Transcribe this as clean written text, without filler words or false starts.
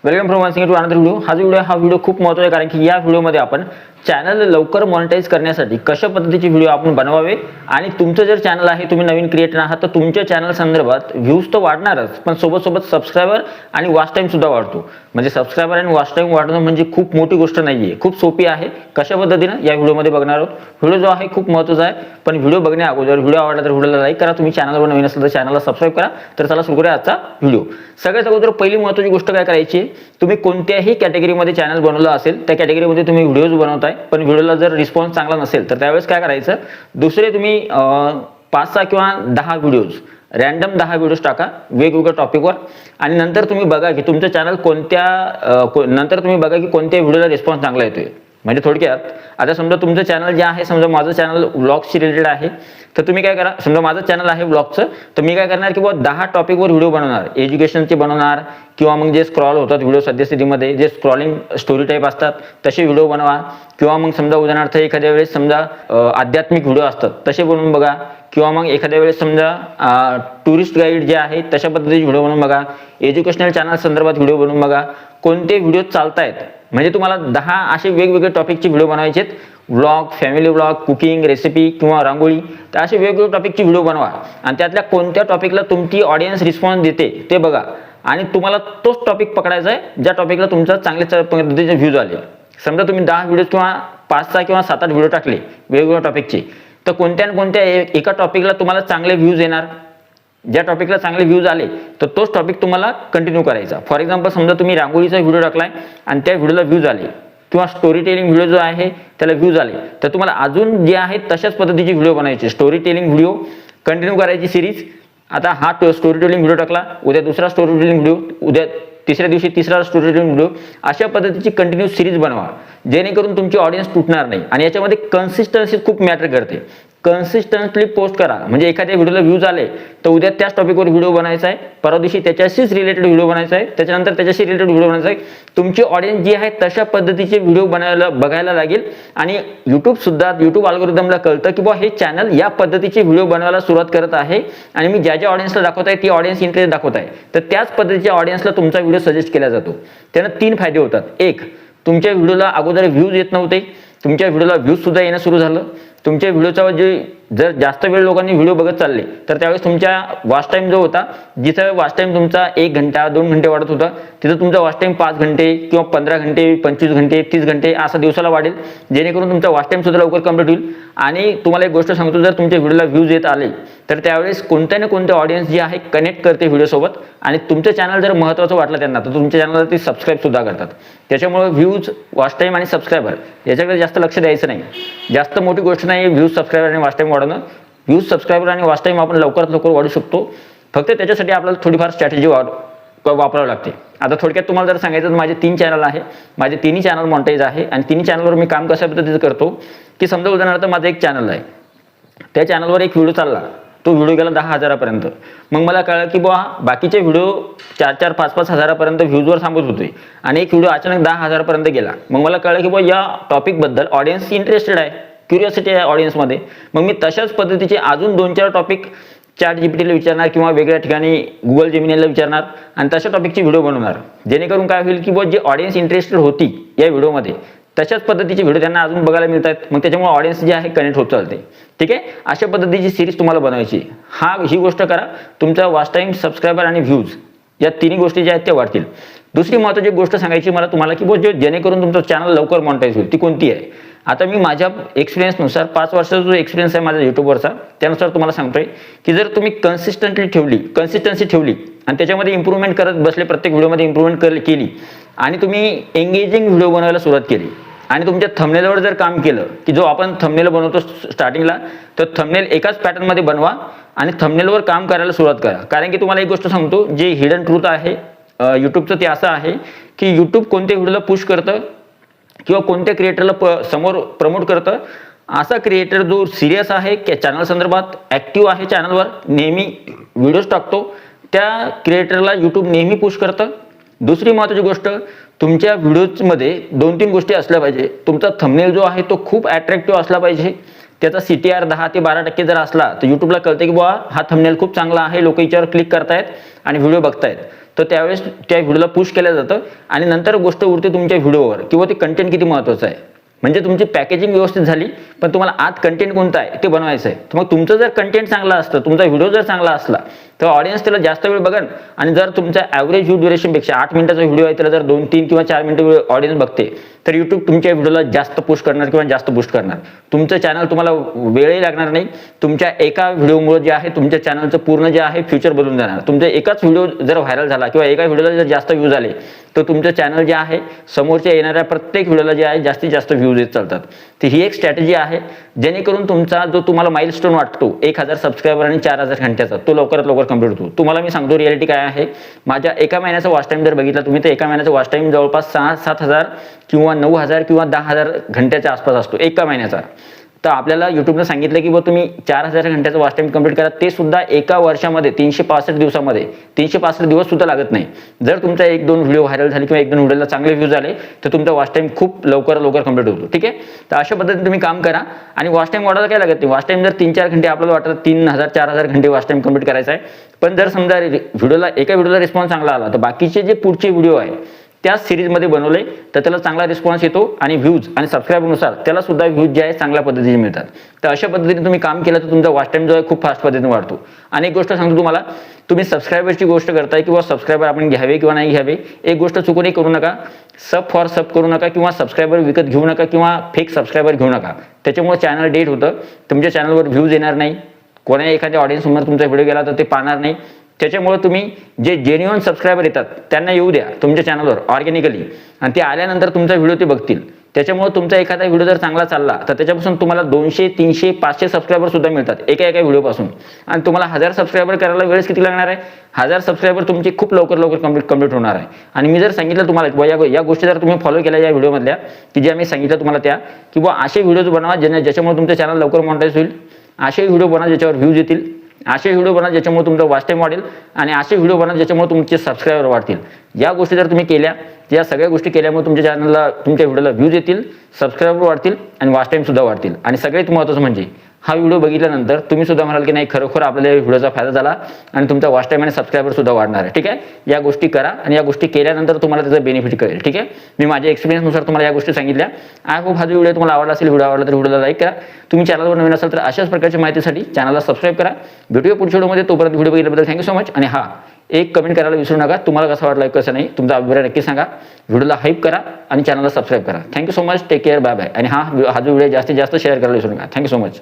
Welcome from watching to another video. हा video खूप महत्त्वाचा आहे कारण की या व्हिडिओमध्ये आपण चॅनल लवकर मॉनिटाईज करण्यासाठी कशा पद्धतीचे व्हिडिओ आपण बनवावे आणि तुमचं जर चॅनल आहे, तुम्ही नवीन क्रिएटर आहात, तर तुमच्या चॅनल संदर्भात व्ह्यूज तर वाढणारच, पण सोबत सबस्क्रायबर आणि वॉच टाइम सुद्धा वाढतो. म्हणजे सबस्क्रायबर आणि वॉच टाइम वाढणं म्हणजे खूप मोठी गोष्ट नाहीये, खूप सोपी आहे. कशा पद्धतीनं या व्हिडिओमध्ये बघणार आहोत. व्हिडिओ जो आहे खूप महत्त्वाचा आहे, पण व्हिडिओ बघण्या अगोदर व्हिडिओ आवडला तर व्हिडिओला लाईक करा. तुम्ही चॅनलवर नवीन असेल तर चॅनलला सबस्क्राईब करा. तर चला सुरू करूया आजचा व्हिडिओ. सगळ्यात अगोदर पहिली महत्त्वाची गोष्ट काय करायची, तुम्ही कोणत्याही कॅटेगरीमध्ये चॅनल बनवलं असेल, त्या कॅटेगरीमध्ये तुम्ही व्हिडिओज बनवताय, पण व्हिडिओला जर रिस्पॉन्स चांगला नसेल तर त्यावेळेस काय करायचं, दुसरे तुम्ही 5-6 किंवा 10 व्हिडिओज, रँडम 10 व्हिडिओज टाका वेगवेगळ्या टॉपिकवर आणि नंतर तुम्ही बघा की तुमचं चॅनल नंतर तुम्ही बघा की कोणत्या व्हिडिओला रिस्पॉन्स चांगला येतोय. म्हणजे थोडक्यात आता समजा तुमचं चॅनल जे आहे, समजा माझं चॅनल व्लॉग्सशी रिलेटेड आहे, तर तुम्ही काय करा, समजा माझं चॅनल आहे व्लॉगचं, तर मी काय करणार की 10 टॉपिकवर व्हिडिओ बनवणार, एज्युकेशनचे बनवणार किंवा मग जे स्क्रॉल होतात व्हिडिओ सद्यस्थितीमध्ये, जे स्क्रॉलिंग स्टोरी टाईप असतात तसे व्हिडिओ बनवा. किंवा मग समजा उदाहरणार्थ एखाद्या वेळेस समजा आध्यात्मिक व्हिडिओ असतात तसे बनवून बघा. किंवा मग एखाद्या वेळेस समजा टुरिस्ट गाईड जे आहे तशा पद्धतीचे व्हिडिओ बनवून बघा. एज्युकेशनल चॅनल संदर्भात व्हिडिओ बनवून बघा. कोणते व्हिडिओ चालतायत, म्हणजे तुम्हाला 10 असे वेगवेगळे टॉपिकचे व्हिडिओ बनवायचे आहेत. Vlog, family vlog, cooking, recipe किंवा रांगोळी, तर असे वेगवेगळे टॉपिकचे व्हिडिओ बनवा आणि त्यातल्या कोणत्या टॉपिकला तुमची ऑडियन्स रिस्पॉन्स देते ते बघा आणि तुम्हाला तोच टॉपिक पकडायचा आहे ज्या टॉपिकला तुमचा चांगल्या पद्धतीचे व्ह्यूज आले. समजा तुम्ही 10 व्हिडिओ किंवा 5-6 किंवा 7-8 व्हिडिओ टाकले वेगवेगळ्या टॉपिकचे, तर कोणत्या ना कोणत्या एका टॉपिकला तुम्हाला चांगले व्ह्यूज येणार. ज्या टॉपिकला चांगले व्ह्यूज आले तर तोच टॉपिक तुम्हाला कंटिन्यू करायचा. फॉर एक्झाम्पल समजा तुम्ही रांगोळीचा व्हिडिओ टाकलाय आणि त्या व्हिडिओला व्ह्यूज आले किंवा स्टोरी टेलिंग व्हिडिओ जो आहे त्याला व्ह्यूज आले, तर तुम्हाला अजून जे आहेत तशाच पद्धतीचे व्हिडिओ बनायचे. स्टोरी टेलिंग व्हिडिओ कंटिन्यू करायची सिरीज. आता हा स्टोरी टेलिंग व्हिडिओ टाकला, उद्या दुसरा स्टोरी टेलिंग व्हिडिओ, उद्या तिसऱ्या दिवशी तिसरा स्टोरी टेलिंग व्हिडिओ, अशा पद्धतीची कंटिन्यू सिरीज बनवा जेणेकरून तुमची ऑडियन्स तुटणार नाही. आणि याच्यामध्ये कन्सिस्टन्सी खूप मॅटर करते. कन्सिस्टंटली पोस्ट करा. म्हणजे एखाद्या व्हिडिओला व्ह्यूज आले तर उद्या त्याच टॉपिकवर व्हिडिओ बनायचा आहे, परवा दिवशी त्याच्याशीच रिलेटेड व्हिडिओ बनायचा आहे, त्याच्यानंतर त्याच्याशी रिलेटेड व्हिडिओ बनायचा आहे. तुमची ऑडियन्स जी आहे तशा पद्धतीचे व्हिडिओ बघायला लागेल आणि यूट्यूब अल्गोरिदमला कळतं की हे चॅनल या पद्धतीचे व्हिडिओ बनवायला सुरुवात करत आहे आणि मी ज्या ऑडियन्सला दाखवत आहे ती ऑडियन्स इंटरेस्ट दाखवत आहे, तर त्याच पद्धतीच्या ऑडियन्सला तुमचा व्हिडिओ सजेस्ट केला जातो. त्यानं 3 फायदे होतात. एक, तुमच्या व्हिडिओला अगोदर व्ह्यूज येत नव्हते, तुमच्या व्हिडिओला व्ह्यूज सुद्धा येणं सुरू झालं. तुमच्या व्हिडिओचा जर जास्त वेळ लोकांनी व्हिडिओ बघत चालले तर त्यावेळेस तुमच्या वॉच टाइम जो होता, जिथं वॉच टाइम तुमचा 1 घंटा 2 घंटे वाढत होता, तिथं तुमचा वॉच टाइम 5 घंटे किंवा 15 घंटे 25 घंटे 30 घंटे असा दिवसाला वाढेल, जेणेकरून तुमचा वॉच टाइम सुद्धा लवकर कंप्लीट होईल. आणि तुम्हाला एक गोष्ट सांगतो, जर तुमच्या व्हिडिओला व्ह्यूज येत आले तर त्यावेळेस कोणत्या ना कोणत्या ऑडियन्स जी आहे कनेक्ट करते व्हिडिओसोबत आणि तुमचं चॅनल जर महत्त्वाचं वाटलं त्यांना तर तुमच्या चॅनलला ते सबस्क्राईब सुद्धा करतात. त्याच्यामुळे व्ह्यूज, वॉच टाइम आणि सबस्क्रायबर याच्याकडे जास्त लक्ष द्यायचं नाही. जास्त मोठी गोष्ट नाही व्ह्यूज, सबस्क्रायबर आणि वॉच टाइम वाढवणं. व्ह्यूज, सबस्क्रायबर आणि वॉच टाइम आपण लवकरात लवकर वाढू शकतो. फक्त त्याच्यासाठी आपल्याला थोडीफार स्ट्रॅटेजी वापरावी लागते. आता थोडक्यात तुम्हाला जर सांगायचं तर माझे 3 चॅनल आहे. माझे 3ही चॅनल मॉनिटाईज आहे आणि 3ही चॅनलवर मी काम कशा पद्धतीचं करतो की समजा उदाहरणार्थ माझं एक चॅनल आहे, त्या चॅनलवर एक व्हिडिओ चालला, तो व्हिडिओ गेला 10,000पर्यंत. मग मला कळलं की बाकीचे व्हिडिओ 4-4, 5-5 हजारापर्यंत व्ह्यूजवर थांबत होते आणि एक व्हिडिओ अचानक 10,000पर्यंत गेला. मग मला कळलं की या टॉपिकबद्दल ऑडियन्स इंटरेस्टेड आहे, क्युरिओसिटी आहे ऑडियन्समध्ये. मग मी तशाच पद्धतीचे अजून 2-4 टॉपिक ChatGPTला विचारणार किंवा वेगळ्या ठिकाणी Google Geminiला विचारणार आणि तशा टॉपिकची व्हिडिओ बनवणार, जेणेकरून काय होईल की जी ऑडियन्स इंटरेस्टेड होती या व्हिडिओमध्ये तशाच पद्धतीचे व्हिडिओ त्यांना अजून बघायला मिळतात. मग त्याच्यामुळे ऑडियन्स जे आहे कनेक्ट होत चालते. ठीक आहे, अशा पद्धतीची सिरीज तुम्हाला बनवायची. ही गोष्ट करा, तुमचा वॉच टाइम, सबस्क्रायबर आणि व्ह्यूज या 3 गोष्टी ज्या आहेत त्या वाढतील. दुसरी महत्त्वाची गोष्ट सांगायची मला तुम्हाला की जेणेकरून तुमचं चॅनल लवकर मॉनिटाईज होईल, ती कोणती आहे. आता मी माझ्या एक्सपिरियन्सनुसार 5 वर्षाचा जो एक्सपिरियन्स आहे माझा यूट्यूबवरचा, त्यानुसार तुम्हाला सांगतोय की जर तुम्ही कन्सिस्टन्सी ठेवली आणि त्याच्यामध्ये इम्प्रूव्हमेंट करत बसले, प्रत्येक व्हिडिओमध्ये इम्प्रूव्हमेंट केली आणि तुम्ही एंगेजिंग व्हिडिओ बनवायला सुरुवात केली आणि तुमच्या थंबनेलवर जर काम केलं की जो आपण थंबनेल बनवतो स्टार्टिंगला, तर थंबनेल एकाच पॅटर्नमध्ये बनवा आणि थंबनेलवर काम करायला सुरुवात करा. कारण की तुम्हाला एक गोष्ट सांगतो, जे हिडन ट्रूथ आहे यूट्यूबचं ते असं आहे की यूट्यूब कोणत्या व्हिडिओला पुश करतं किंवा कोणत्या क्रिएटरला समोर प्रमोट करतं. असा क्रिएटर जो सिरियस आहे, चॅनल संदर्भात ॲक्टिव्ह आहे, चॅनलवर नेहमी व्हिडिओज टाकतो, त्या क्रिएटरला यूट्यूब नेहमी पुश करतं. दुसरी महत्त्वाची गोष्ट, तुमच्या व्हिडिओजमध्ये 2-3 गोष्टी असल्या पाहिजे. तुमचा थंबनेल जो आहे तो खूप अट्रॅक्टिव्ह असला पाहिजे. त्याचा CTR 10 ते 12% जर असला तर यूट्यूबला कळते की हा थंबनेल खूप चांगला आहे, लोक याच्यावर क्लिक करतायत आणि व्हिडिओ बघतायत. तर त्यावेळेस त्या व्हिडिओला पुश केलं जातं आणि नंतर गोष्ट उरते तुमच्या व्हिडिओवर किंवा ते कंटेंट किती महत्त्वाचं आहे. म्हणजे तुमची पॅकेजिंग व्यवस्थित झाली, पण तुम्हाला आत कंटेंट कोणता आहे ते बनवायचं आहे. तर मग तुमचं जर कंटेंट चांगलं असतं, तुमचा व्हिडिओ जर चांगला असला तर ऑडियन्स त्याला जास्त वेळ बघन. आणि जर तुमचा ॲव्हरेज व्ह्यू ड्युरेशनपेक्षा 8 मिनिटाचा व्हिडिओ आहे त्याला जर 2, 3 किंवा 4 मिनिटं ऑडियन्स बघते, तर यूट्यूब तुमच्या व्हिडिओला जास्त पुश करणार किंवा जास्त बूस्ट करणार. तुमचं चॅनल तुम्हाला वेळही लागणार नाही. तुमच्या एका व्हिडिओमुळे जे आहे तुमच्या चॅनलचं पूर्ण जे आहे फ्युचर बदलून जाणार. तुमचा एकाच व्हिडिओ जर व्हायरल झाला किंवा एका व्हिडिओला जर जास्त व्ह्यूज आले, तर तुमचं चॅनल जे आहे समोरच्या येणाऱ्या प्रत्येक व्हिडिओला जे आहे जास्तीत जास्त व्ह्यूज येत चालतात. तर ही एक स्ट्रॅटेजी आहे जेणेकरून तुमचा जो तुम्हाला माइलस्टोन वाटतो 1000 सबस्क्रायबर आणि 4000 घंट्याचा, तो लवकरात लवकर कंप्लीट होतो. तुम्हाला मी सांगतो रियालिटी काय आहे. माझ्या एका महिन्याचा वॉच टाइम जर बघितला तुम्ही, तर एका महिन्याचा वॉच टाइम जवळपास 6-7 किंवा 9,000 किंवा 10,000 घंट्याच्या आसपास असतो एका महिन्याचा. तर आपल्याला युट्यूबनं सांगितलं की तुम्ही 4000 घंट्याचा वॉच टाइम कंप्लीट करा, ते सुद्धा एका वर्षामध्ये 365 दिवसामध्ये. 365 दिवस सुद्धा लागत नाही. जर तुमचा 1-2 व्हिडिओ व्हायरल झाले किंवा 1-2 व्हिडिओला चांगले व्ह्यूज आले, तर तुमचा वॉच टाइम खूप लवकर कंप्लीट होतो. ठीक आहे. तर अशा पद्धतीने तुम्ही काम करा आणि वॉच टाइम वाढवायला काय लागत नाही. वॉच टाइम जर 3-4 घंटे आपल्याला वाटतं 3000-4000 घंटे वॉच टाइम कंप्लीट करायचा आहे. पण जर समजा एका व्हिडिओला रिस्पॉन्स चांगला आला, तर बाकीचे जे पुढचे व्हिडिओ आहे त्याच सिरीजमध्ये बनवले तर त्याला चांगला रिस्पॉन्स येतो आणि व्ह्यूज आणि सबस्क्रायबरनुसार त्याला सुद्धा व्ह्यूज जे आहे चांगल्या पद्धतीने मिळतात. तर अशा पद्धतीने तुम्ही काम केलं तर तुमचा वॉच टाइम जो आहे खूप फास्ट पद्धतीने वाढतो. आणि एक गोष्ट सांगतो तुम्हाला, तुम्ही सबस्क्रायबरची गोष्ट करताय किंवा सबस्क्रायबर आपण घ्यावे किंवा नाही घ्यावे, एक गोष्ट चुकूनही करू नका. सब फॉर सब करू नका किंवा सबस्क्रायबर विकत घेऊ नका किंवा फेक सबस्क्रायबर घेऊ नका. त्याच्यामुळे चॅनल डेट होतं, तुमच्या चॅनलवर व्ह्यूज येणार नाही, कोणाही एखाद्या ऑडियन्ससमोर तुमचा व्हिडिओ गेला तर ते पाहणार नाही. त्याच्यामुळे तुम्ही जे जेन्युइन सबस्क्रायबर येतात त्यांना येऊ द्या तुमच्या चॅनलवर ऑर्गॅनिकली, आणि ते आल्यानंतर तुमचा व्हिडिओ ते बघतील. त्याच्यामुळे तुमचा एखादा व्हिडिओ जर चांगला चालला तर त्याच्यापासून तुम्हाला 200, 300, 500 सबस्क्रायबर सुद्धा मिळतात एका व्हिडिओपासून. आणि तुम्हाला 1000 सबस्क्रायबर करायला वेळच किती लागणार आहे. 1000 सबस्क्रायबर तुमची खूप लवकर कंप्लीट होणार आहे. आणि मी जर सांगितलं तुम्हाला या गोष्टी जर तुम्ही फॉलो केल्या या व्हिडिओमधल्या की जे आम्ही सांगितलं तुम्हाला त्या, किंवा असे व्हिडिओज बनवा ज्याच्यामुळे तुमचं चॅनल लवकर मॉनिटाईज होईल, असे व्हिडिओ बनवा ज्याच्यावर व्ह्यूज येतील, असे व्हिडिओ बनवा ज्याच्यामुळे तुमचा वॉच टाइम वाढेल, आणि असे व्हिडिओ बनवा ज्याच्यामुळे तुमचे सबस्क्रायबर वाढतील. या गोष्टी जर तुम्ही केल्या, या सगळ्या गोष्टी केल्यामुळे तुमच्या चॅनलला तुमच्या व्हिडिओला व्ह्यूज येतील, सबस्क्रायबर वाढतील आणि वॉच टाइम सुद्धा वाढतील. आणि सगळ्यात महत्त्वाचं म्हणजे हा व्हिडिओ बघितल्यानंतर तुम्ही सुद्धा म्हणाल की नाही खरोखर आपल्याला या व्हिडिओचा फायदा झाला आणि तुमचा वॉच टाइम आणि सबस्क्रायबर सुद्धा वाढणार आहे. ठीक आहे. या गोष्टी करा आणि या गोष्टी केल्यानंतर तुम्हाला त्याचा बेनिफिट कळेल. ठीक आहे. मी माझ्या एक्सपिरियन्सनुसार तुम्हाला या गोष्टी सांगितल्या. आय होप हा व्हिडिओ तुम्हाला आवडला असेल. व्हिडिओ आवडला तर व्हिडिओला लाईक करा. तुम्ही चॅनलवर नवीन असाल तर अशाच प्रकारच्या माहितीसाठी चॅनलला सबस्क्राईब करा. भेटूया पुढच्या व्हिडिओमध्ये. तोपर्यंत व्हिडिओ बघितल्याबद्दल थँक्यू सो मच. आणि एक कमेंट करायला विसरू नका. तुम्हाला कसं वाटलं कसं नाही तुमचा अभिप्राय नक्की सांगा. व्हिडिओला हाईप करा आणि चॅनलला सबस्क्राईब करा. Thank you so much. Take care. Bye bye. आणि हा जो व्हिडिओ जास्तीत जास्त शेअर करायला विसरू नका. Thank you so much.